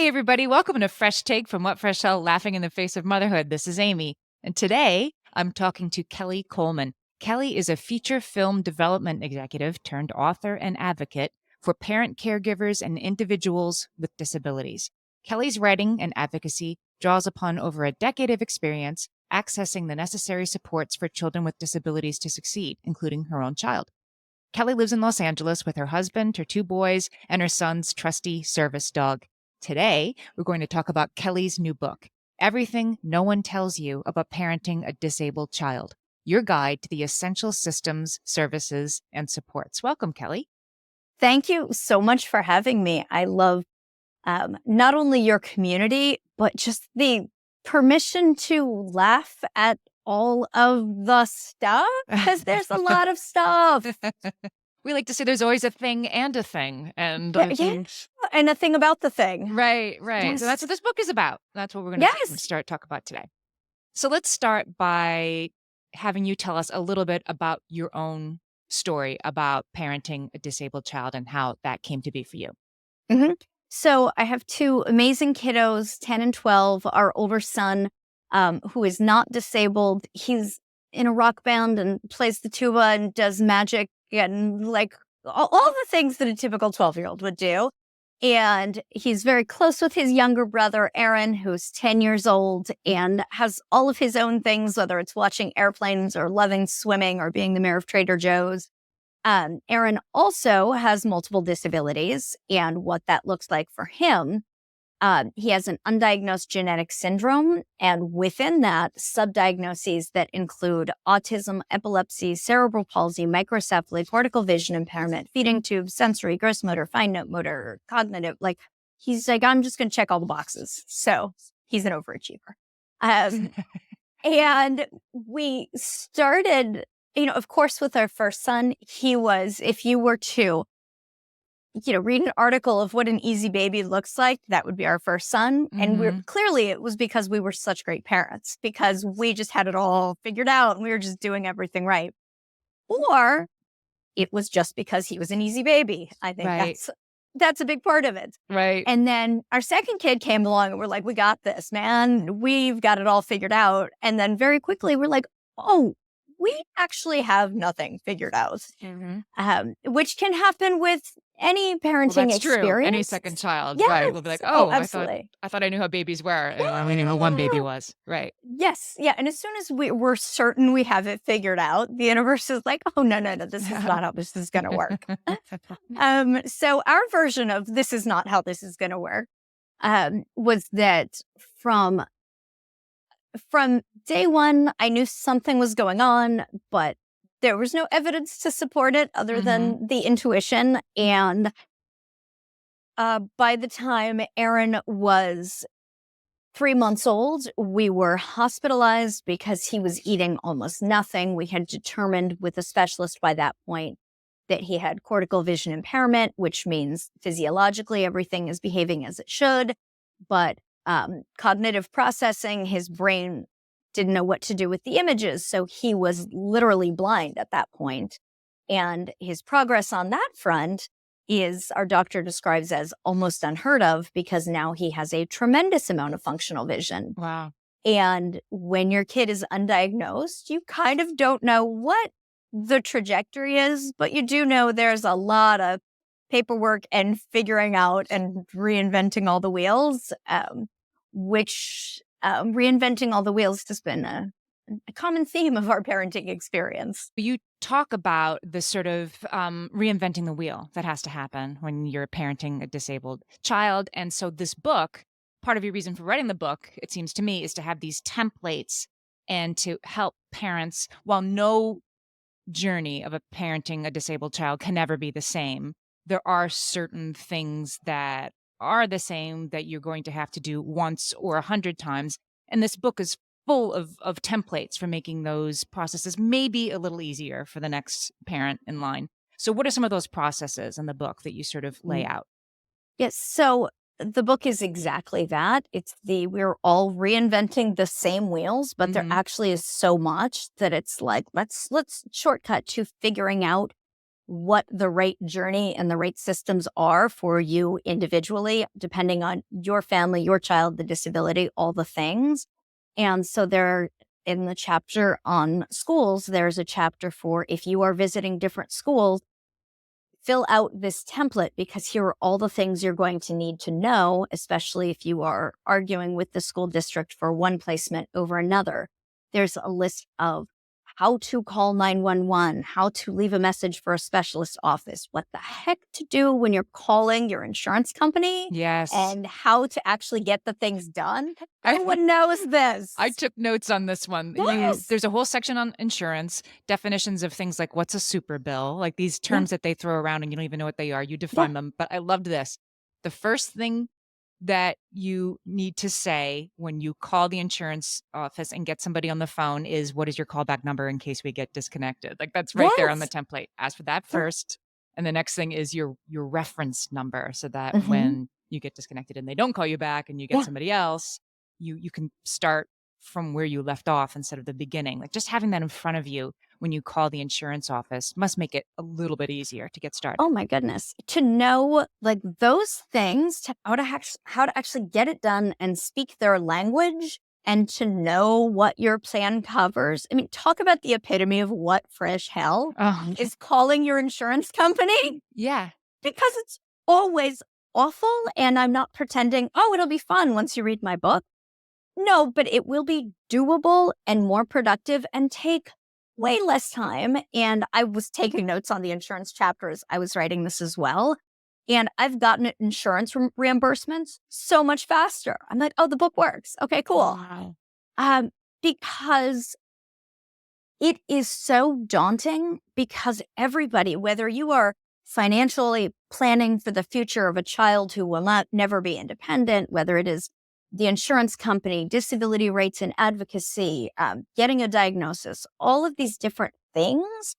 Hey, everybody. Welcome to Fresh Take from What Fresh Hell Laughing in the Face of Motherhood. This is Amy. And today I'm talking to Kelley Coleman. Kelley is a feature film development executive turned author and advocate for parent caregivers and individuals with disabilities. Kelley's writing and advocacy draws upon over a decade of experience accessing the necessary supports for children with disabilities to succeed, including her own child. Kelley lives in Los Angeles with her husband, her two boys, and her son's trusty service dog. Today, we're going to talk about Kelley's new book, Everything No One Tells You About Parenting a Disabled Child, your guide to the essential systems, services, and supports. Welcome, Kelley. Thank you so much for having me. I love not only your community, but just the permission to laugh at all of the stuff, because there's a lot of stuff. We like to say there's always a thing and a thing. And Yeah, and a thing about the thing. right. Yes. So that's what this book is about. That's what we're going to Yes. start talk about today. So let's start by having you tell us a little bit about your own story about parenting a disabled child and how that came to be for you. Mhm. So I have two amazing kiddos, 10 and 12. Our older son, who is not disabled, he's in a rock band and plays the tuba and does magic and like all the things that a typical 12-year-old would do. And he's very close with his younger brother, Aaron, who's 10 years old and has all of his own things, whether it's watching airplanes or loving swimming or being the mayor of Trader Joe's. Aaron also has multiple disabilities, and what that looks like for him, he has an undiagnosed genetic syndrome, and within that, subdiagnoses that include autism, epilepsy, cerebral palsy, microcephaly, cortical vision impairment, feeding tube, sensory, gross motor, fine motor, cognitive. Like, he's like, I'm just going to check all the boxes. So he's an overachiever. And we started, of course, with our first son, he was, if you were to, read an article of what an easy baby looks like, that would be our first son. And clearly it was because we were such great parents, because we just had it all figured out and we were just doing everything right. Or it was just because he was an easy baby. I think that's a big part of it. Right. And then our second kid came along and we're like, we got this, man. We've got it all figured out. And then very quickly we're like, oh, we actually have nothing figured out, which can happen with any parenting that's experience. True. Any second child, yes. right? We'll be like, oh, absolutely. I thought I knew how babies were. And I only knew how one baby was. Right. Yes. Yeah. And as soon as we're certain we have it figured out, the universe is like, oh, no, this is not how this is going to work. So our version of this is not how this is going to work was that from day one, I knew something was going on, but there was no evidence to support it other than the intuition. And by the time Aaron was 3 months old, we were hospitalized because he was eating almost nothing. We had determined with a specialist by that point that he had cortical vision impairment, which means physiologically everything is behaving as it should. But cognitive processing, his brain didn't know what to do with the images. So he was literally blind at that point. And his progress on that front is, our doctor describes as almost unheard of, because now he has a tremendous amount of functional vision. Wow. And when your kid is undiagnosed, you kind of don't know what the trajectory is, but you do know there's a lot of paperwork and figuring out and reinventing all the wheels, which reinventing all the wheels has been a common theme of our parenting experience. You talk about the sort of reinventing the wheel that has to happen when you're parenting a disabled child. And so this book, part of your reason for writing the book, it seems to me, is to have these templates and to help parents, while no journey of a parenting a disabled child can never be the same, there are certain things that are the same that you're going to have to do once or 100 times. And this book is full of templates for making those processes maybe a little easier for the next parent in line. So what are some of those processes in the book that you sort of lay out? Yes. So the book is exactly that. We're all reinventing the same wheels, but there actually is so much that it's like, let's shortcut to figuring out what the right journey and the right systems are for you individually, depending on your family, your child, the disability, all the things. And so there, in the chapter on schools, there's a chapter for if you are visiting different schools, fill out this template because here are all the things you're going to need to know, especially if you are arguing with the school district for one placement over another. There's a list of how to call 911, how to leave a message for a specialist office, what the heck to do when you're calling your insurance company, Yes. and how to actually get the things done. I No one knows I this. took notes on this one. Yes. There's a whole section on insurance, definitions of things like what's a super bill, like these Yeah. terms that they throw around and you don't even know what they are. You Yeah. define them. But I loved this. The first thing that you need to say when you call the insurance office and get somebody on the phone is, "What is your callback number in case we get disconnected?" Like, that's right there on the Yes. template. Ask for that Yeah. first, and the next thing is your reference number so that Hmm. when you get disconnected and they don't call you back and you get Yeah. somebody else, you can start from where you left off instead of the beginning. Like, just having that in front of you when you call the insurance office must make it a little bit easier to get started. Oh my goodness. To know like those things, to how to actually get it done and speak their language and to know what your plan covers. I mean, talk about the epitome of what fresh hell Oh, is calling your insurance company yeah. because it's always awful. And I'm not pretending, oh, it'll be fun once you read my book. No, but it will be doable and more productive and take way less time. And I was taking notes on the insurance chapters. I was writing this as well. And I've gotten insurance reimbursements so much faster. I'm like, oh, the book works. Okay, cool. Wow. Um, because it is so daunting because everybody, whether you are financially planning for the future of a child who will not never be independent, whether it is the insurance company, disability rights and advocacy, getting a diagnosis, all of these different things.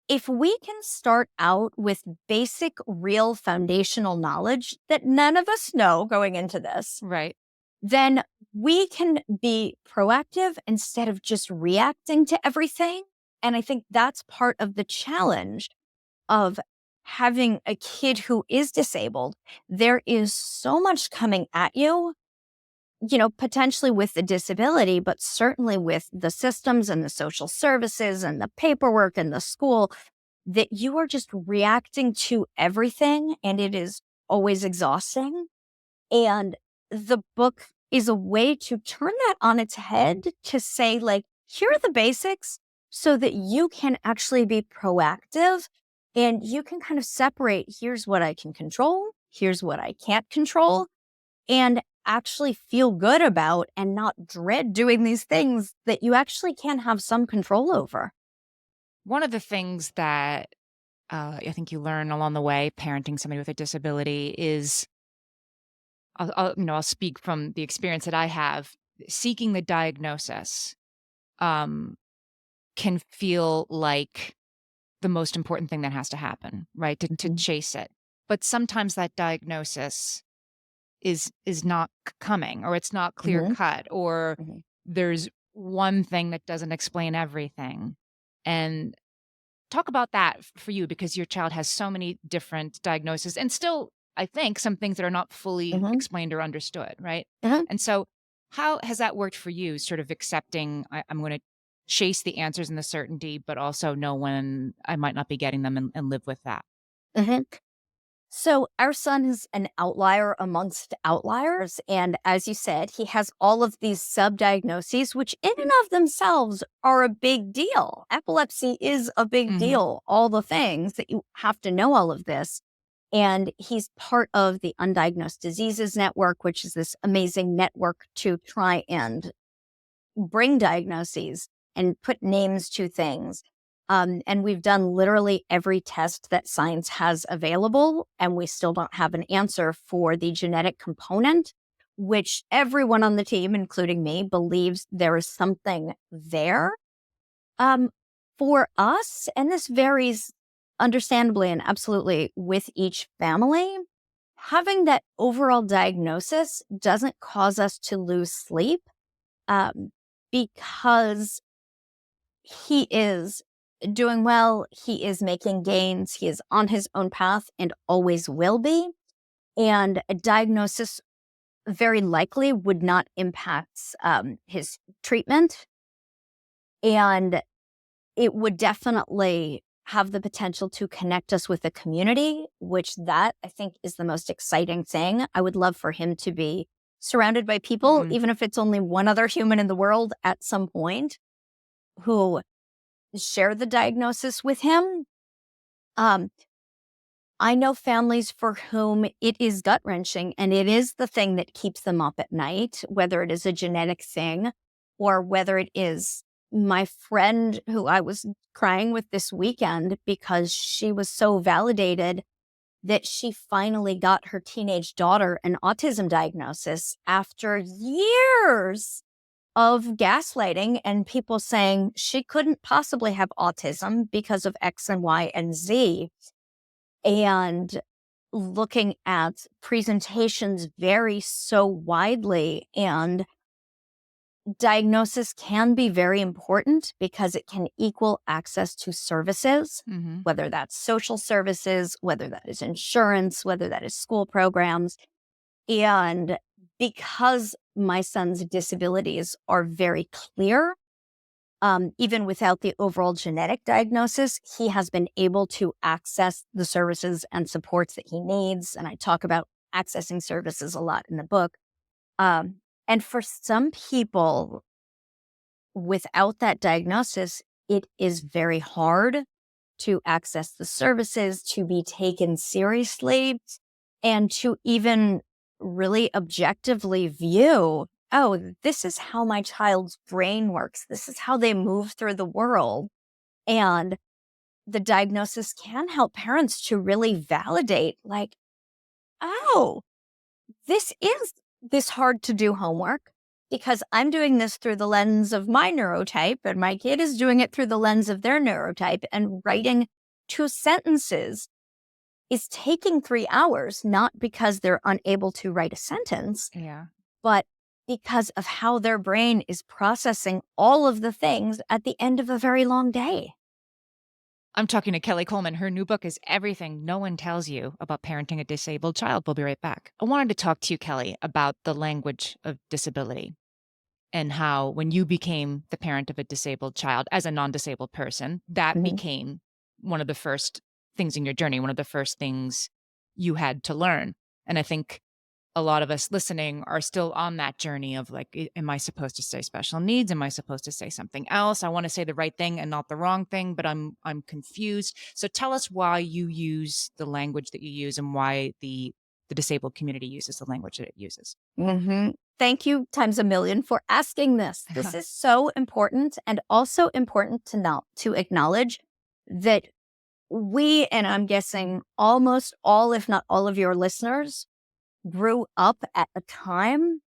If we can start out with basic, real foundational knowledge that none of us know going into this, Right. then we can be proactive instead of just reacting to everything. And I think that's part of the challenge of having a kid who is disabled. There is so much coming at you, potentially with the disability, but certainly with the systems and the social services and the paperwork and the school that you are just reacting to everything. And it is always exhausting. And the book is a way to turn that on its head to say, like, here are the basics so that you can actually be proactive and you can kind of separate here's what I can control, here's what I can't control, and actually feel good about and not dread doing these things that you actually can have some control over. One of the things that I think you learn along the way parenting somebody with a disability is I'll speak from the experience that I have. Seeking the diagnosis um, can feel like the most important thing that has to happen, right? To Mhm. chase it, but sometimes that diagnosis is not coming, or it's not clear Mhm. cut, or Mhm. there's one thing that doesn't explain everything, and talk about that for you because your child has so many different diagnoses and still, I think, some things that are not fully Mhm. explained or understood, right? Uh-huh. And so, how has that worked for you? Sort of accepting I'm going to chase the answers and the certainty, but also know when I might not be getting them and live with that. Uh-huh. So, our son is an outlier amongst outliers. And as you said, he has all of these sub-diagnoses, which in and of themselves are a big deal. Epilepsy is a big Hmm. deal, all the things that you have to know all of this. And he's part of the Undiagnosed Diseases Network, which is this amazing network to try and bring diagnoses and put names to things. And we've done literally every test that science has available, and we still don't have an answer for the genetic component, which everyone on the team, including me, believes there is something there. Um, for us, and this varies understandably and absolutely with each family, having that overall diagnosis doesn't cause us to lose sleep um, because he is doing well. He is making gains. He is on his own path and always will be. And a diagnosis very likely would not impact his treatment. And it would definitely have the potential to connect us with the community, which that I think is the most exciting thing. I would love for him to be surrounded by people, Mhm. even if it's only one other human in the world at some point who share the diagnosis with him. Um, I know families for whom it is gut wrenching and it is the thing that keeps them up at night, whether it is a genetic thing or whether it is my friend who I was crying with this weekend because she was so validated that she finally got her teenage daughter an autism diagnosis after years of gaslighting and people saying she couldn't possibly have autism because of X and Y and Z. And looking at presentations vary so widely, and diagnosis can be very important because it can equal access to services, Mhm. whether that's social services, whether that is insurance, whether that is school programs. And because my son's disabilities are very clear, even without the overall genetic diagnosis, he has been able to access the services and supports that he needs. And I talk about accessing services a lot in the book. And for some people, without that diagnosis, it is very hard to access the services, to be taken seriously, and to even really objectively view, oh, this is how my child's brain works. This is how they move through the world. And the diagnosis can help parents to really validate, like, oh, this is this hard to do homework because I'm doing this through the lens of my neurotype, and my kid is doing it through the lens of their neurotype. And writing 2 sentences is taking 3 hours, not because they're unable to write a sentence, Yeah. but because of how their brain is processing all of the things at the end of a very long day. I'm talking to Kelley Coleman. Her new book is Everything No One Tells You About Parenting a Disabled Child. We'll be right back. I wanted to talk to you, Kelley, about the language of disability and how when you became the parent of a disabled child as a non-disabled person, that Mhm. became one of the first things in your journey, one of the first things you had to learn. And I think a lot of us listening are still on that journey of like, am I supposed to say special needs? Am I supposed to say something else? I want to say the right thing and not the wrong thing, but I'm confused. So tell us why you use the language that you use and why the disabled community uses the language that it uses. Thank you times a million for asking this. This is so important, and also important to acknowledge that we, and I'm guessing almost all, if not all of your listeners, grew up at a time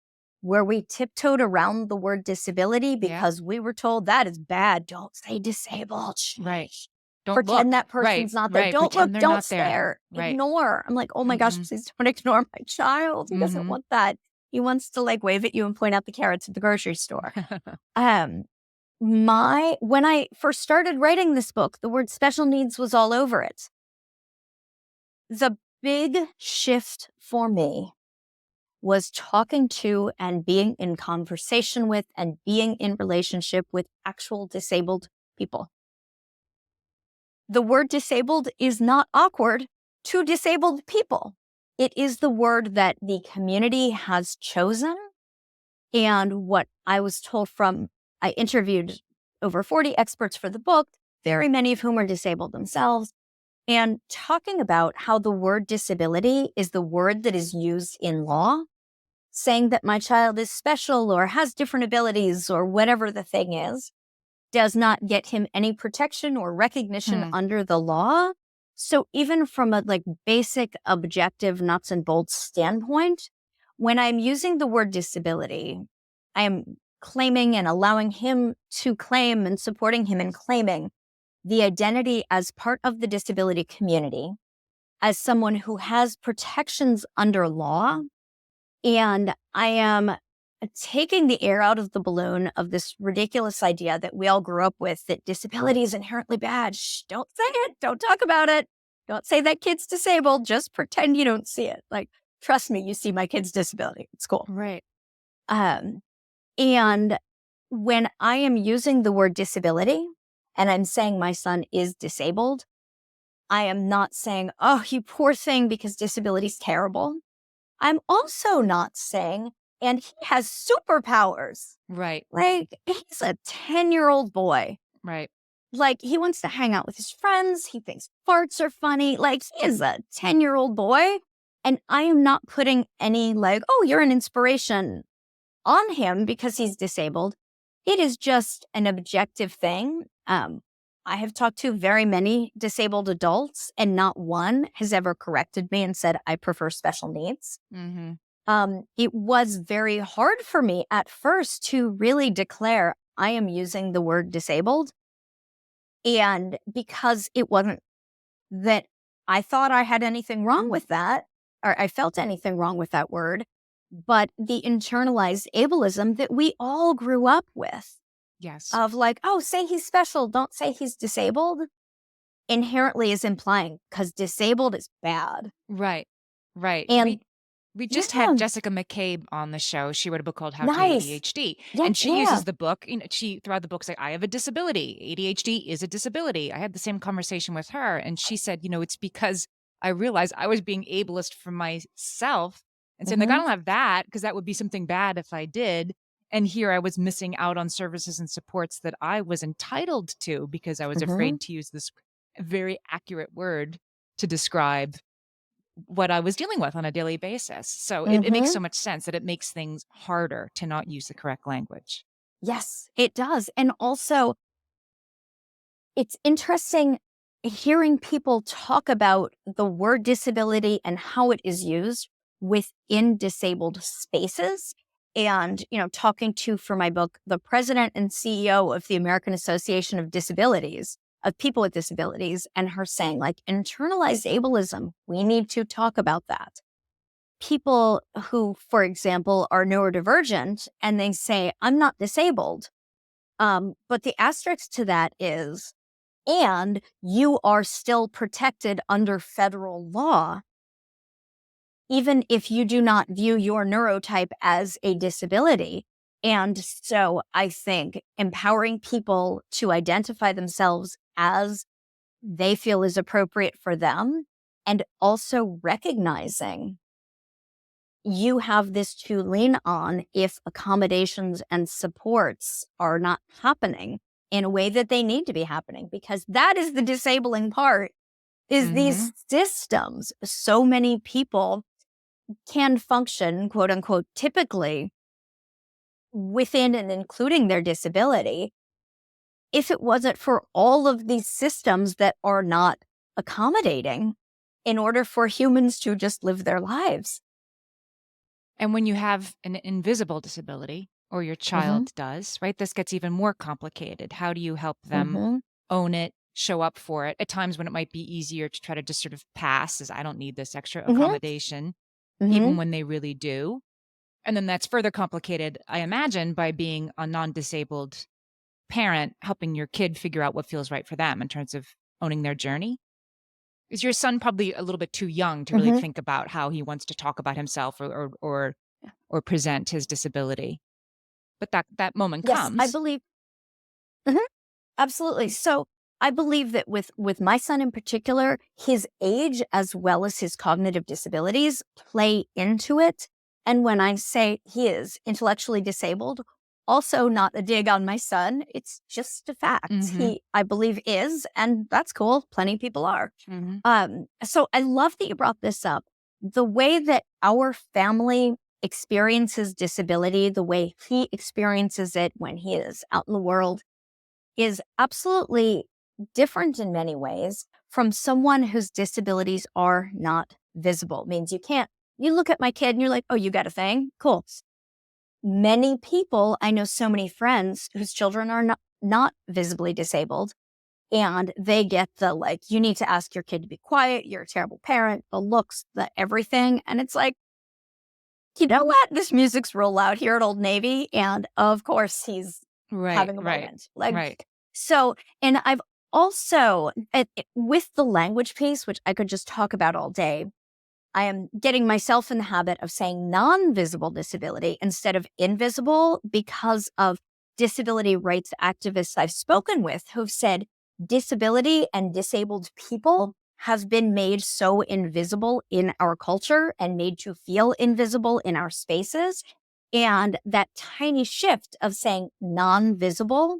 where we tiptoed around the word disability Yeah. because we were told that is bad. Don't say disabled. Right. Shh. Don't Pretend look. that Right. person's not there. Right. Don't look, Pretend they're don't not there. stare, Right. ignore. I'm like, oh my gosh, Mm-mm. please don't ignore my child. He doesn't Mm-hmm. want that. He wants to like wave at you and point out the carrots at the grocery store. Um, when I first started writing this book, the word special needs was all over it. The big shift for me was talking to and being in conversation with and being in relationship with actual disabled people. The word disabled is not awkward to disabled people. It is the word that the community has chosen. And what I was told from, I interviewed over 40 experts for the book, very many of whom are disabled themselves, and talking about how the word disability is the word that is used in law, saying that my child is special or has different abilities or whatever the thing is, does not get him any protection or recognition Hmm. under the law. So even from a like basic objective nuts and bolts standpoint, when I'm using the word disability, I am claiming and allowing him to claim and supporting him in claiming the identity as part of the disability community, as someone who has protections under law. And I am taking the air out of the balloon of this ridiculous idea that we all grew up with, that disability is inherently bad. Shh, don't say it. Don't talk about it. Don't say that kid's disabled. Just pretend you don't see it. Like, trust me, you see my kid's disability. It's cool. Right. Um, and when I am using the word disability and I'm saying my son is disabled, I am not saying, oh, you poor thing, because disability is terrible. I'm also not saying, and he has superpowers. Right. Like, he's a 10-year-old boy. Right. Like, he wants to hang out with his friends. He thinks farts are funny. Like, he is a 10-year-old boy. And I am not putting any, like, oh, you're an inspiration on him because he's disabled. It is just an objective thing. I have talked to very many disabled adults, and not one has ever corrected me and said, I prefer special needs. Mm-hmm. It was very hard for me at first to really declare I am using the word disabled. And because it wasn't that I thought I had anything wrong with that, or I felt anything wrong with that word, but the internalized ableism that we all grew up with Yes. of like, oh, say he's special, don't say he's disabled, inherently is implying because disabled is bad. Right. Right. And We just yeah, had Jessica McCabe on the show. She wrote a book called How to nice. ADHD. Yeah, And she yeah. uses the book, she throughout the book's like, I have a disability. ADHD is a disability. I had the same conversation with her. And she said, it's because I realized I was being ableist for myself and saying, like, I Mm-hmm, don't have that because that would be something bad if I did. And here I was missing out on services and supports that I was entitled to because I was mm-hmm, afraid to use this very accurate word to describe what I was dealing with on a daily basis. So it makes mm-hmm. so much sense that it makes things harder to not use the correct language. Yes, it does. And also, it's interesting hearing people talk about the word disability and how it is used within disabled spaces. And, talking to, for my book, the president and CEO of the American Association of Disabilities, of people with disabilities, and her saying, like, internalized ableism, we need to talk about that. People who, for example, are neurodivergent and they say, I'm not disabled. But the asterisk to that is, and you are still protected under federal law, even if you do not view your neurotype as a disability. And so I think empowering people to identify themselves as they feel is appropriate for them, and also recognizing you have this to lean on if accommodations and supports are not happening in a way that they need to be happening, because that is the disabling part, is Mhm. these systems. So many people can function, quote unquote, typically within and including their disability if it wasn't for all of these systems that are not accommodating in order for humans to just live their lives. And when you have an invisible disability, or your Hmm. child does, right, this gets even more complicated. How do you help them Hmm. own it, show up for it? At times when it might be easier to try to just sort of pass as I don't need this extra Hmm. accommodation, even Hmm. when they really do. And then that's further complicated, I imagine, by being a non-disabled parent, helping your kid figure out what feels right for them in terms of owning their journey. Is your son probably a little bit too young to really Hmm. think about how he wants to talk about himself or present his disability? But that moment Yes, I comes. believe. Mhm. Absolutely. So I believe that with my son in particular, his age as well as his cognitive disabilities play into it. And when I say he is intellectually disabled, also not a dig on my son, it's just a fact. Mhm, He, I believe, is, and that's cool. Plenty of people are. mhm, So I love that you brought this up. The way that our family experiences disability, the way he experiences it when he is out in the world, is absolutely different in many ways from someone whose disabilities are not visible. Means you can't, you look at my kid and you're like, oh, you got a thing? Cool. Many people, I know so many friends whose children are not visibly disabled, and they get the, like, you need to ask your kid to be quiet, you're a terrible parent, the looks, the everything. And it's like, you know what? This music's real loud here at Old Navy. And of course, he's Right, having a right, moment. Like, right. so, and I've also, with the language piece, which I could just talk about all day, I am getting myself in the habit of saying non-visible disability instead of invisible because of disability rights activists I've spoken with who've said disability and disabled people have been made so invisible in our culture and made to feel invisible in our spaces. And that tiny shift of saying non-visible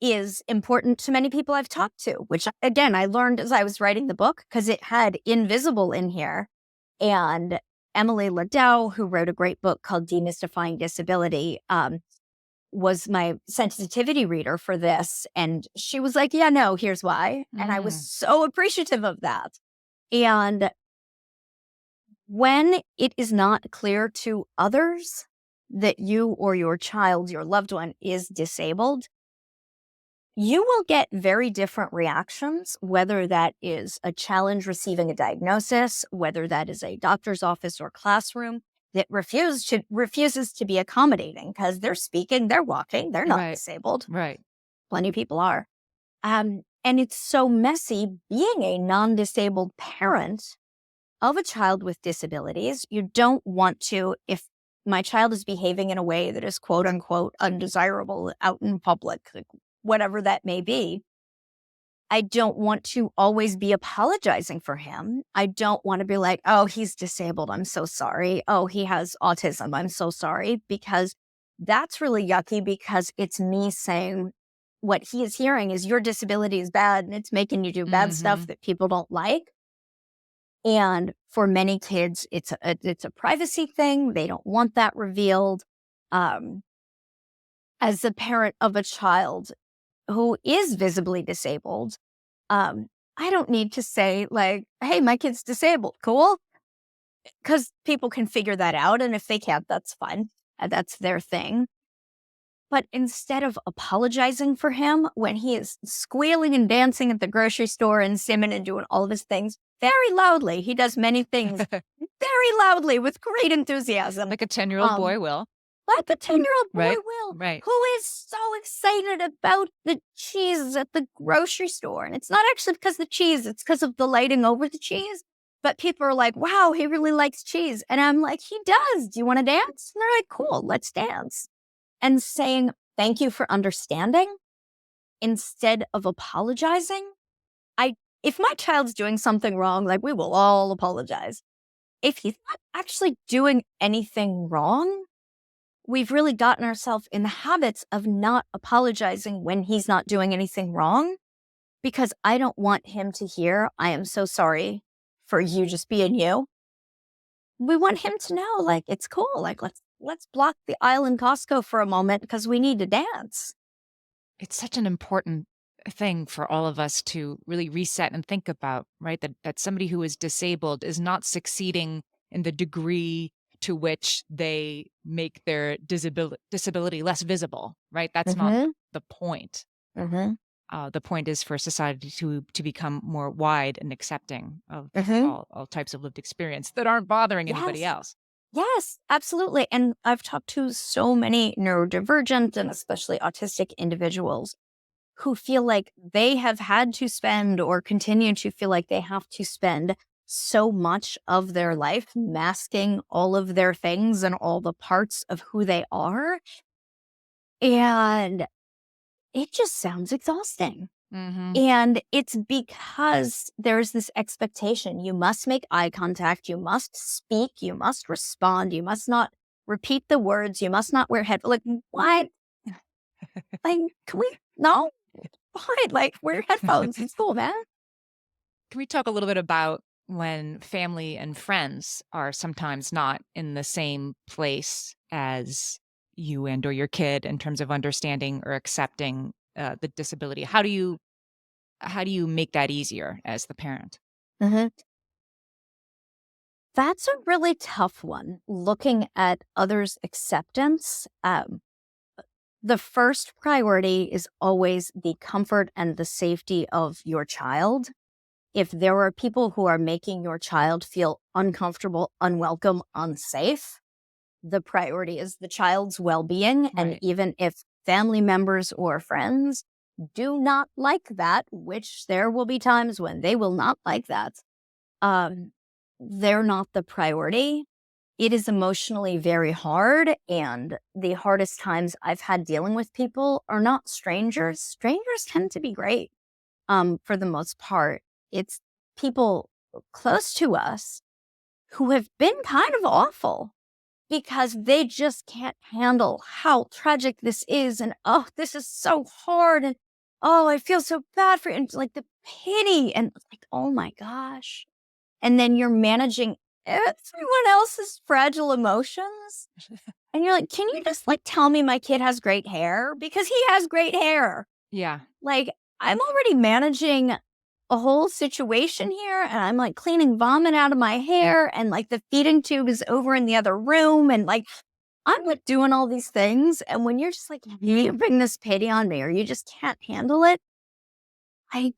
is important to many people I've talked to, which again, I learned as I was writing the book because it had invisible in here. And Emily Ladau, who wrote a great book called Demystifying Disability, was my sensitivity reader for this. And she was like, yeah, no, here's why. And I was Mm, so appreciative of that. And when it is not clear to others that you or your child, your loved one, is disabled, you will get very different reactions, whether that is a challenge receiving a diagnosis, whether that is a doctor's office or classroom that refuses to be accommodating because they're speaking, they're walking, they're not right, disabled. right. Plenty of people are. And it's so messy being a non-disabled parent of a child with disabilities. You don't want to, if my child is behaving in a way that is quote unquote undesirable out in public, like whatever that may be, I don't want to always be apologizing for him. I don't want to be like, oh, he's disabled. I'm so sorry. Oh, he has autism. I'm so sorry. Because that's really yucky because it's me saying what he is hearing is your disability is bad and it's making you do bad stuff Mhm. that people don't like. And for many kids, it's a privacy thing. They don't want that revealed. Um, as a parent of a child who is visibly disabled, um, I don't need to say like, "Hey, my kid's disabled." Cool, because people can figure that out, and if they can't, that's fine. That's their thing. But instead of apologizing for him when he is squealing and dancing at the grocery store and simming and doing all of his things very loudly, he does many things very loudly with great enthusiasm. Like a 10-year-old Um, boy will, like the 10-year-old boy right? will, Right. who is so excited about the cheese at the grocery store. And it's not actually because of the cheese, it's because of the lighting over the cheese. But people are like, wow, he really likes cheese. And I'm like, he does. Do you want to dance? And they're like, cool, let's dance. And saying, thank you for understanding instead of apologizing. I, if my child's doing something wrong, like we will all apologize. If he's not actually doing anything wrong, we've really gotten ourselves in the habits of not apologizing when he's not doing anything wrong because I don't want him to hear, I am so sorry for you just being you. We want him to know, like, it's cool. Like, let's block the aisle in Costco for a moment because we need to dance. It's such an important thing for all of us to really reset and think about, right? That somebody who is disabled is not succeeding in the degree to which they make their disability less visible, right? That's not Mm-hmm. the point. Mm-hmm. The point is for society to become more wide and accepting of Mm-hmm. all types of lived experience that aren't bothering anybody Yes. else. Yes, absolutely. And I've talked to so many neurodivergent and especially autistic individuals who feel like they have had to spend or continue to feel like they have to spend so much of their life masking all of their things and all the parts of who they are. And it just sounds exhausting. Mhm. And it's because there's this expectation. You must make eye contact. You must speak. You must respond. You must not repeat the words. You must not wear headphones. Like, what? Like, can we? No? Fine. Like, wear headphones. It's cool, man. Can we talk a little bit about when family and friends are sometimes not in the same place as you and or your kid in terms of understanding or accepting the disability? How do you make that easier as the parent? Mhm. That's a really tough one. Looking at others' acceptance, the first priority is always the comfort and the safety of your child. if there are people who are making your child feel uncomfortable, unwelcome, unsafe, the priority is the child's well-being. And Right. even if family members or friends do not like that, which there will be times when they will not like that, um, they're not the priority. It is emotionally very hard. And the hardest times I've had dealing with people are not strangers. Strangers tend to be great, for the most part. It's people close to us who have been kind of awful because they just can't handle how tragic this is. And oh, this is so hard. And oh, I feel so bad for you. And like the pity and like, oh my gosh. And then you're managing everyone else's fragile emotions. And you're like, can you just like tell me my kid has great hair? Because he has great hair. Yeah. Like, I'm already managing a whole situation here, and I'm like cleaning vomit out of my hair, and like the feeding tube is over in the other room, and like I'm like doing all these things. And when you're just like, you bring this pity on me, or you just can't handle it, I,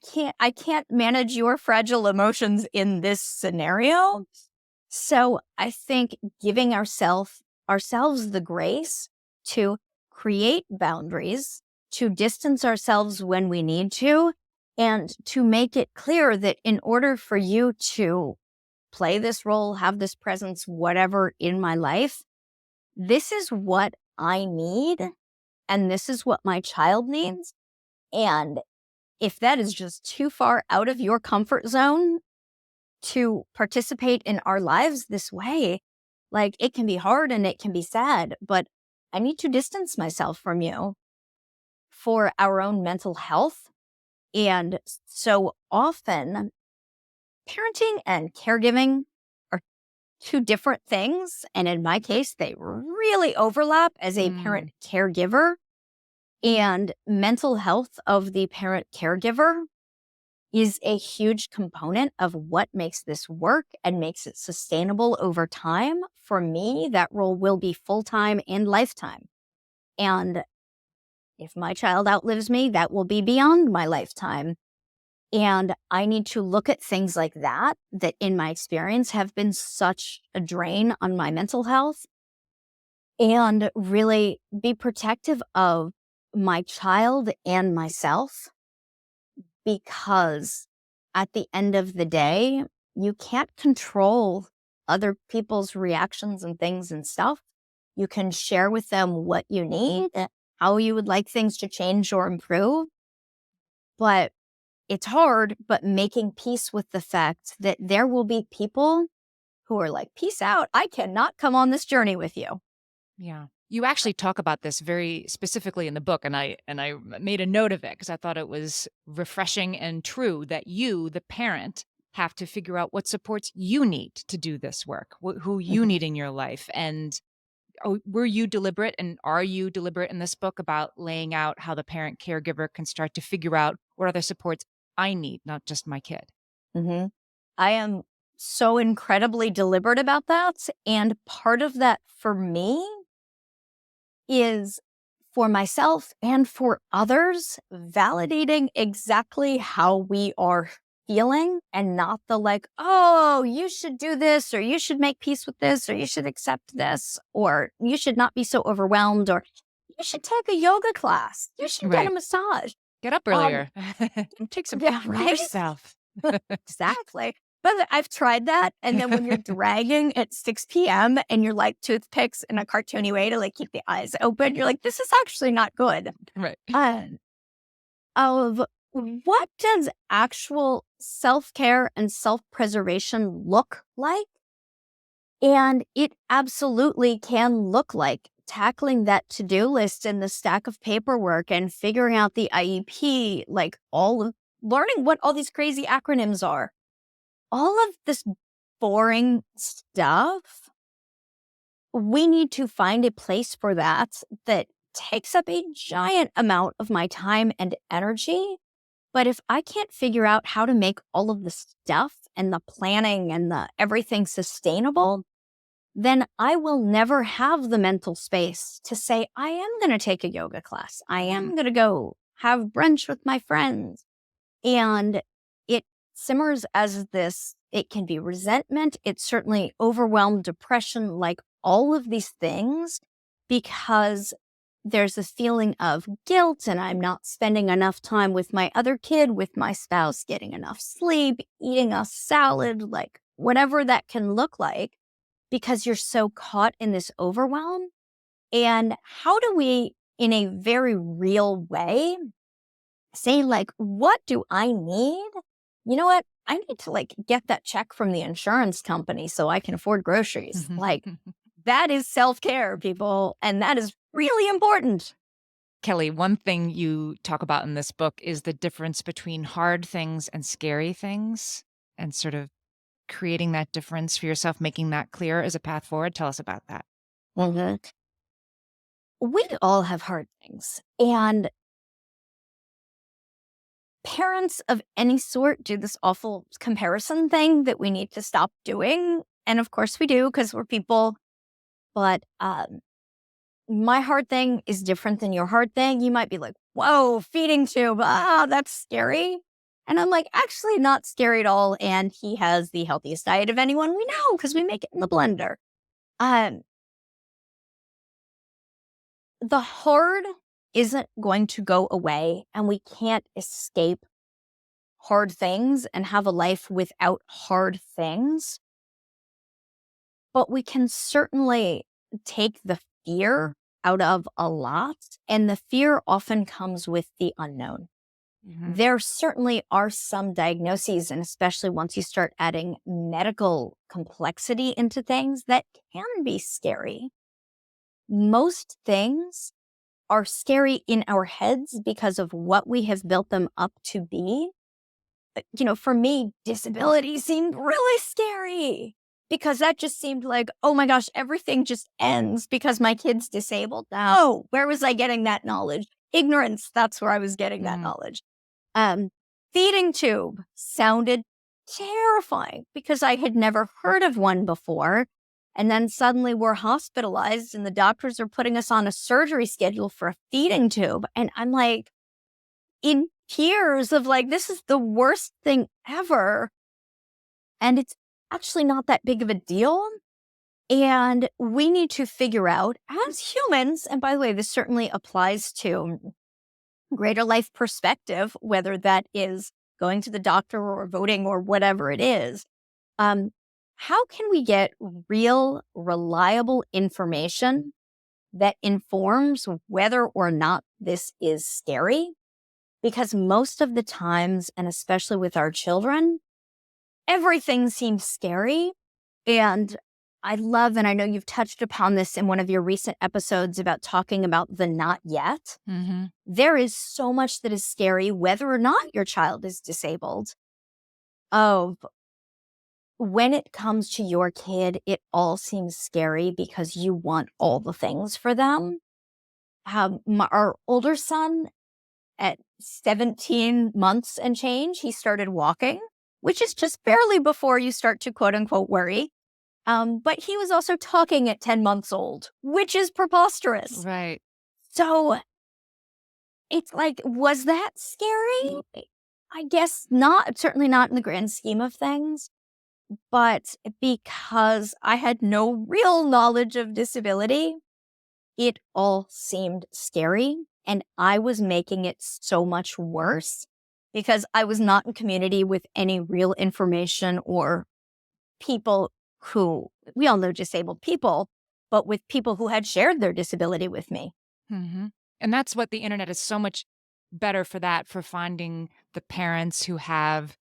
c- I can't manage your fragile emotions in this scenario. So I think giving ourselves the grace to create boundaries, to distance ourselves when we need to, and to make it clear that in order for you to play this role, have this presence, whatever in my life, this is what I need, and this is what my child needs. And if that is just too far out of your comfort zone, to participate in our lives this way, like it can be hard and it can be sad, but I need to distance myself from you for our own mental health. And so often, parenting and caregiving are two different things. And in my case, they really overlap as a Mm. parent caregiver. And mental health of the parent caregiver is a huge component of what makes this work and makes it sustainable over time. For me, that role will be full time and lifetime. And if my child outlives me, that will be beyond my lifetime. And I need to look at things like that, that in my experience have been such a drain on my mental health, and really be protective of my child and myself, because at the end of the day, you can't control other people's reactions and things and stuff. You can share with them what you need, how you would like things to change or improve. But it's hard, but making peace with the fact that there will be people who are like, peace out. I cannot come on this journey with you. Yeah. You actually talk about this very specifically in the book, and I made a note of it because I thought it was refreshing and true that you, the parent, have to figure out what supports you need to do this work, who you Mhm. need in your life. And were you deliberate, and are you deliberate in this book about laying out how the parent caregiver can start to figure out what other supports I need, not just my kid? Mhm. I am so incredibly deliberate about that. And part of that for me is, for myself and for others, validating exactly how we are feeling, and not the like, oh, you should do this, or you should make peace with this, or you should accept this, or you should not be so overwhelmed, or you should take a yoga class, you should get a Right. massage. Get up Um, earlier. Take some yeah, time for right? yourself. Exactly. But I've tried that, and then when you're dragging at 6 p.m. and you're like toothpicks in a cartoony way to like keep the eyes open, you're like, this is actually not good. Right. Uh, of what does actual self-care and self-preservation look like? And it absolutely can look like tackling that to-do list and the stack of paperwork and figuring out the IEP, like all of learning what all these crazy acronyms are. All of this boring stuff, we need to find a place for that that takes up a giant amount of my time and energy. But if I can't figure out how to make all of the stuff and the planning and the everything sustainable, then I will never have the mental space to say, I am going to take a yoga class. I Mhm. am going to go have brunch with my friends. And it simmers as this. It can be resentment. It's certainly overwhelmed, depression, like all of these things, because there's a feeling of guilt and I'm not spending enough time with my other kid, with my spouse, getting enough sleep, eating a salad, like whatever that can look like, because you're so caught in this overwhelm. And how do we, in a very real way, say, like, what do I need? You know what? I need to like get that check from the insurance company so I can afford groceries. Like, that is self-care, people. And that is really important. Kelley, one thing you talk about in this book is the difference between hard things and scary things, and sort of creating that difference for yourself, making that clear as a path forward. Tell us about that. Mhm. We all have hard things. And parents of any sort do this awful comparison thing that we need to stop doing. And of course we do because we're people. But my hard thing is different than your hard thing. You might be like, whoa, feeding tube. Ah, that's scary. And I'm like, actually, not scary at all. And he has the healthiest diet of anyone we know because we make it in the blender. Um, the hard isn't going to go away, and we can't escape hard things and have a life without hard things. But we can certainly take the fear out of a lot. And the fear often comes with the unknown. Mhm. There certainly are some diagnoses, and especially once you start adding medical complexity into things, that can be scary. Most things are scary in our heads because of what we have built them up to be. For me, disability seemed really scary because that just seemed like, oh my gosh, everything just ends because my kid's disabled. No, where was I getting that knowledge? Ignorance, that's where I was getting that Mm. knowledge. Um, Feeding tube sounded terrifying because I had never heard of one before. And then suddenly we're hospitalized and the doctors are putting us on a surgery schedule for a feeding tube. And I'm like, in tears of like, this is the worst thing ever. And it's actually not that big of a deal. And we need to figure out as humans, and by the way, this certainly applies to greater life perspective, whether that is going to the doctor or voting or whatever it is. Um, how can we get real, reliable information that informs whether or not this is scary? Because most of the times, and especially with our children, everything seems scary. And I love, and I know you've touched upon this in one of your recent episodes about talking about the not yet. Mhm. There is so much that is scary, whether or not your child is disabled. Oh, when it comes to your kid, it all seems scary because you want all the things for them. Our older son, at 17 months and change, he started walking, which is just barely before you start to quote unquote worry. But he was also talking at 10 months old, which is preposterous. Right. So it's like, was that scary? I guess not, certainly not in the grand scheme of things. But because I had no real knowledge of disability, it all seemed scary. And I was making it so much worse because I was not in community with any real information or people who, we all know disabled people, but with people who had shared their disability with me. Mhm. And that's what the internet is so much better for, that, for finding the parents who have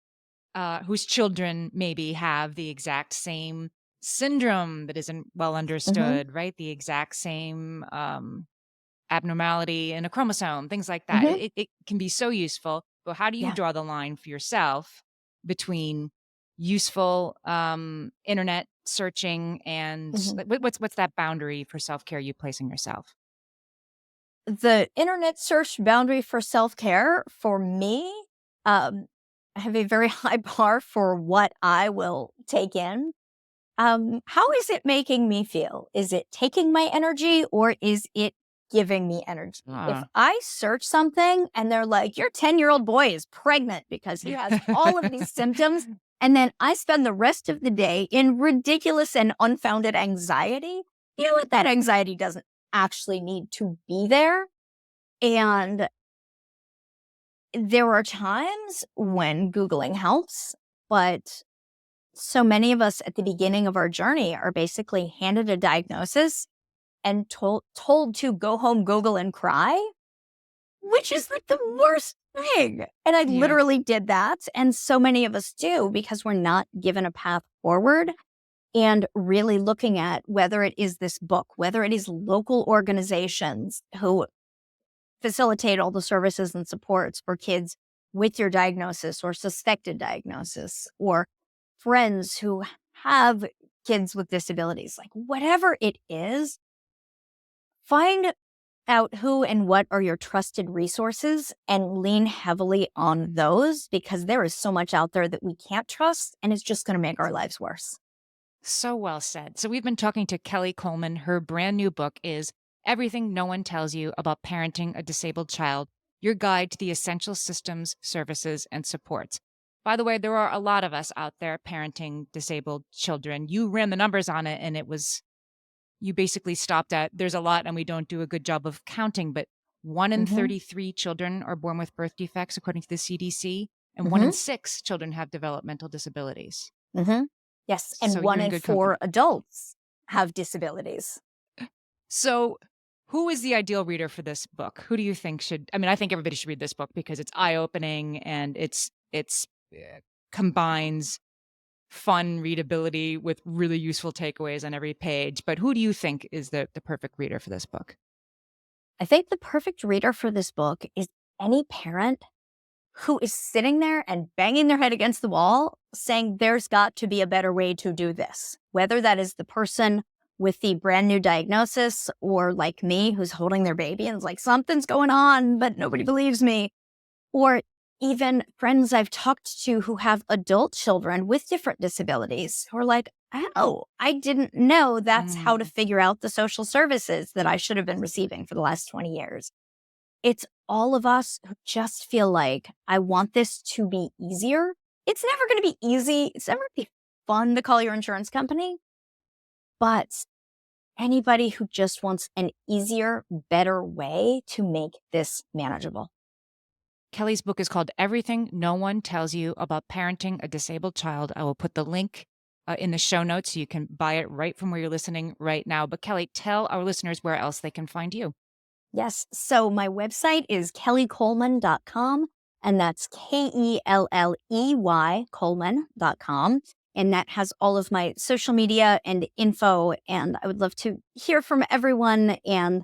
whose children maybe have the exact same syndrome that isn't well Hmm. understood, right? The exact same abnormality in a chromosome, things like that. Hmm. It can be so useful. But how do you Yeah. draw the line for yourself between useful internet searching and Hmm. like, what's that boundary for self care you place on yourself? The internet search boundary for self care for me, um, I have a very high bar for what I will take in. How is it making me feel? Is it taking my energy or is it giving me energy. If Ah. I search something and they're like, your 10-year-old boy is pregnant because he has all of these symptoms, and then I spend the rest of the day in ridiculous and unfounded anxiety, you know what? That anxiety doesn't actually need to be there. And there are times when Googling helps, but so many of us at the beginning of our journey are basically handed a diagnosis and told to go home, Google, and cry, which is like the worst thing. And I Yeah. literally did that. And so many of us do because we're not given a path forward and really looking at whether it is this book, whether it is local organizations who facilitate all the services and supports for kids with your diagnosis or suspected diagnosis, or friends who have kids with disabilities, like whatever it is, find out who and what are your trusted resources and lean heavily on those because there is so much out there that we can't trust and it's just going to make our lives worse. So well said. So we've been talking to Kelley Coleman. Her brand new book is Everything No One Tells You About Parenting a Disabled Child, Your Guide to the Essential Systems, Services, and Supports. By the way, there are a lot of us out there parenting disabled children. You ran the numbers on it and you basically stopped at there's a lot and we don't do a good job of counting, but 1 in Hmm. 33 children are born with birth defects, according to the CDC, and 1 in Hmm. 6 children have developmental disabilities. Hmm. Yes. And So one you're in in good four company. adults have disabilities. So, who is the ideal reader for this book? Who do you think should I think everybody should read this book because it's eye-opening and it's combines fun readability with really useful takeaways on every page, but who do you think is the perfect reader for this book? I think the perfect reader for this book is any parent who is sitting there and banging their head against the wall saying there's got to be a better way to do this. Whether that is the person with the brand new diagnosis or like me who's holding their baby and is like, something's going on, but nobody believes me. Or even friends I've talked to who have adult children with different disabilities who are like, oh, I didn't know that's how to Mm. figure out the social services that I should have been receiving for the last 20 years. It's all of us who just feel like, I want this to be easier. It's never going to be easy. It's never going to be fun to call your insurance company. But anybody who just wants an easier, better way to make this manageable. Kelly's book is called Everything No One Tells You About Parenting a Disabled Child. I will put the link in the show notes so you can buy it right from where you're listening right now. But Kelly, tell our listeners where else they can find you. Yes. So my website is kelleycoleman.com, and that's Kelley, Coleman.com. And that has all of my social media and info. And I would love to hear from everyone. And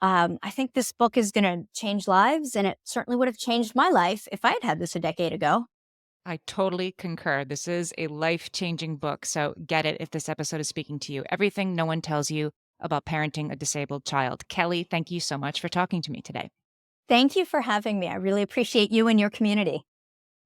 I think this book is going to change lives. And it certainly would have changed my life if I had had this a decade ago. I totally concur. This is a life changing book. So get it if this episode is speaking to you. Everything No One Tells You About Parenting a Disabled Child. Kelly, thank you so much for talking to me today. Thank you for having me. I really appreciate you and your community.